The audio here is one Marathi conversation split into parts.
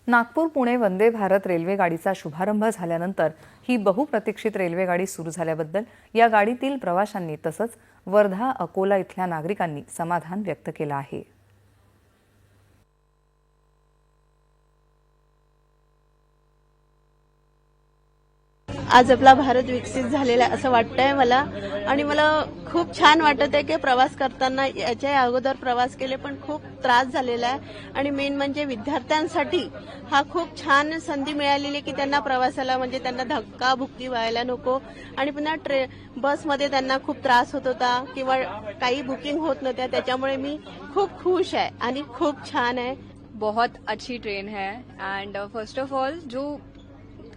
नागपूर पुणे वंदे भारत रेल्वे गाडीचा शुभारंभ झाल्यानंतर ही बहुप्रतीक्षित रेल्वे गाडी सुरू झाल्याबद्दल या गाडीतील प्रवाशांनी तसंच वर्धा अकोला इथल्या नागरिकांनी समाधान व्यक्त केलं आहे। आज आपला भारत विकसित झालेला आहे असं वाटतंय मला आणि मला खूप छान वाटत आहे की प्रवास करताना याच्या अगोदर प्रवास केले पण खूप त्रास झालेला आहे आणि मेन म्हणजे विद्यार्थ्यांसाठी हा खूप छान संधी मिळालेली आहे की त्यांना प्रवासाला म्हणजे त्यांना धक्काबुक्की व्हायला नको आणि पुन्हा बसमध्ये त्यांना खूप त्रास होत होता किंवा काही बुकिंग होत नव्हत्या, त्याच्यामुळे मी खूप खुश आहे आणि खूप छान आहे। बहुत अच्छी ट्रेन है एंड फर्स्ट ऑफ ऑल जो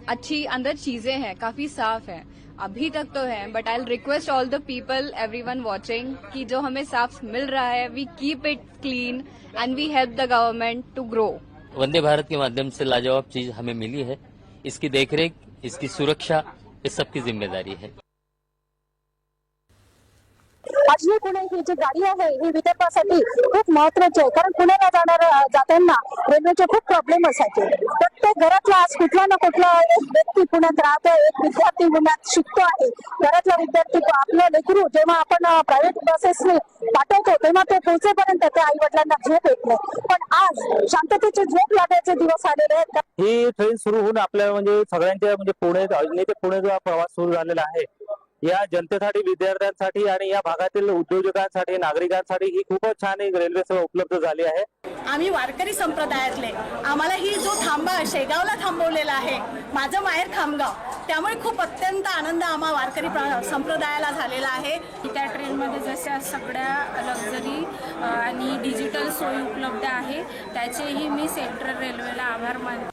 अच्छी अंदर चीजें हैं काफी साफ हैं अभी तक तो है, but I request all the people everyone watching कि जो हमें साफ मिल रहा है we keep it clean and we help the government to grow. Vande Bharat के माध्यम से लाजवाब चीज हमें मिली है, इसकी देखरेख, इसकी सुरक्षा इस सबकी जिम्मेदारी है। आजही पुणे ही जी गाडी आहे ही विदर्भासाठी खूप महत्त्वाची आहे, कारण पुण्याला जाताना रेल्वेचे खूप प्रॉब्लेम असायचे। प्रत्येक घरातला आज कुठला ना कुठला एक व्यक्ती पुण्यात राहतो, एक विद्यार्थी पुण्यात शिकतो आहे। घरातला विद्यार्थी आपलं लेकरू जेव्हा आपण प्रायव्हेट बसेसने पाठवतो तेव्हा ते पोहोचेपर्यंत त्या आई वडिलांना झोप येत नाही, पण आज शांततेची झोप लागायचे दिवस आलेले आहेत। ही ट्रेन सुरू होऊन आपल्या म्हणजे सगळ्यांच्या म्हणजे पुणे अजनी ते पुणे जो प्रवास सुरू झालेला आहे या जनतेसाठी, विद्यार्थ्यांसाठी आणि या भागातील उद्योजकांसाठी, नागरिकांसाठी ही खूपच छान एक रेल्वे सेवा उपलब्ध झाली आहे। आम्ही वारकरी संप्रदायातले, आम्हाला ही जो थांबा शेगावला थांबवलेला आहे, माझं माहेर खामगाव, त्यामुळे खूप अत्यंत आनंद आम्हा वारकरी संप्रदायाला झालेला आहे। त्या ट्रेनमध्ये जशा सगळ्या लक्झरी आणि डिजिटल सोयी उपलब्ध आहे त्याचेही मी सेंट्रल रेल्वेला आभार मानते।